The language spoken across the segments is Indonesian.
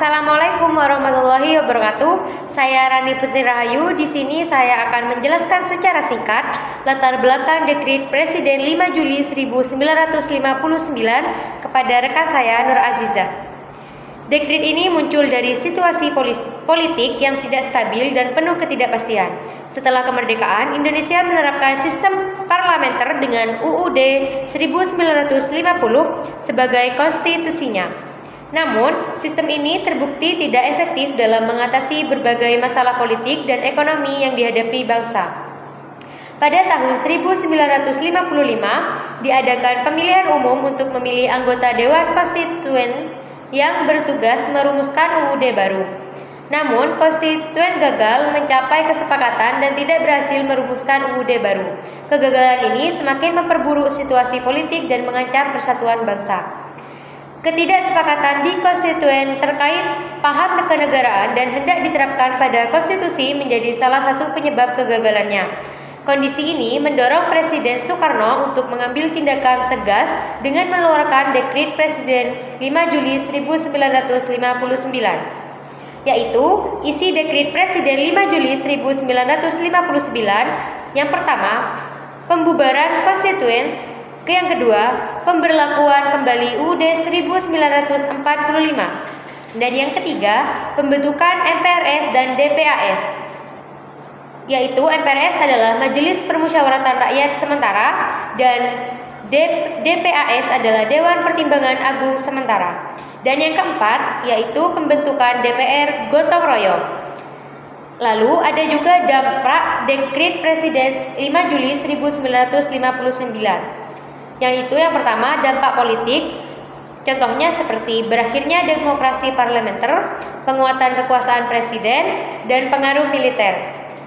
Assalamualaikum warahmatullahi wabarakatuh. Saya Rani Putri Rahayu. Di sini saya akan menjelaskan secara singkat latar belakang Dekret Presiden 5 Juli 1959 kepada rekan saya Nur Azizah. Dekret ini muncul dari situasi politik yang tidak stabil dan penuh ketidakpastian. Setelah kemerdekaan, Indonesia menerapkan sistem parlementer dengan UUD 1950 sebagai konstitusinya. Namun, sistem ini terbukti tidak efektif dalam mengatasi berbagai masalah politik dan ekonomi yang dihadapi bangsa. Pada tahun 1955, diadakan pemilihan umum untuk memilih anggota Dewan Konstituen yang bertugas merumuskan UUD baru. Namun, konstituen gagal mencapai kesepakatan dan tidak berhasil merumuskan UUD baru. Kegagalan ini semakin memperburuk situasi politik dan mengancam persatuan bangsa. Ketidaksepakatan di konstituen terkait paham kenegaraan dan hendak diterapkan pada konstitusi menjadi salah satu penyebab kegagalannya. Kondisi ini mendorong Presiden Soekarno untuk mengambil tindakan tegas dengan mengeluarkan Dekret Presiden 5 Juli 1959, yaitu isi Dekret Presiden 5 Juli 1959 yang pertama, pembubaran konstituen. Yang kedua, pemberlakuan kembali UUD 1945. Dan yang ketiga, pembentukan MPRS dan DPAS. Yaitu MPRS adalah Majelis Permusyawaratan Rakyat Sementara dan DPAS adalah Dewan Pertimbangan Agung Sementara. Dan yang keempat, yaitu pembentukan DPR gotong royong. Lalu ada juga dampak Dekret Presiden 5 Juli 1959. Yang itu yang pertama, dampak politik, contohnya seperti berakhirnya demokrasi parlementer, penguatan kekuasaan presiden, dan pengaruh militer.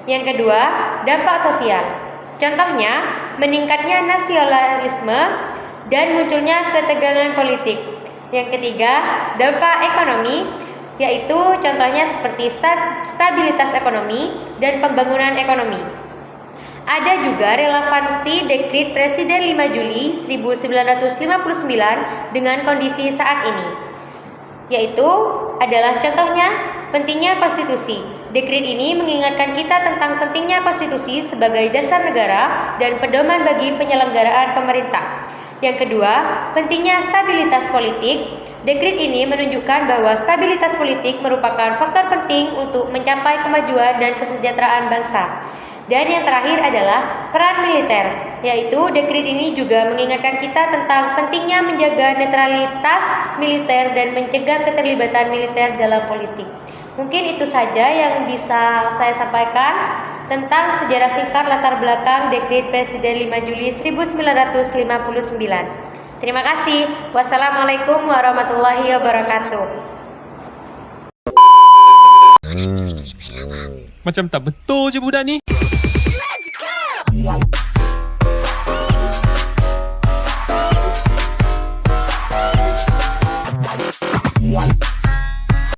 Yang kedua, dampak sosial, contohnya meningkatnya nasionalisme dan munculnya ketegangan politik. Yang ketiga, dampak ekonomi, yaitu contohnya seperti stabilitas ekonomi dan pembangunan ekonomi. Ada juga relevansi Dekret Presiden 5 Juli 1959 dengan kondisi saat ini, yaitu adalah contohnya pentingnya konstitusi. Dekret ini mengingatkan kita tentang pentingnya konstitusi sebagai dasar negara dan pedoman bagi penyelenggaraan pemerintah. Yang kedua, pentingnya stabilitas politik. Dekret ini menunjukkan bahwa stabilitas politik merupakan faktor penting untuk mencapai kemajuan dan kesejahteraan bangsa. Dan yang terakhir adalah peran militer, yaitu dekret ini juga mengingatkan kita tentang pentingnya menjaga netralitas militer dan mencegah keterlibatan militer dalam politik. Mungkin itu saja yang bisa saya sampaikan tentang sejarah singkat latar belakang Dekret Presiden 5 Juli 1959. Terima kasih. Wassalamualaikum warahmatullahi wabarakatuh. Macam tak betul je budak ni. One.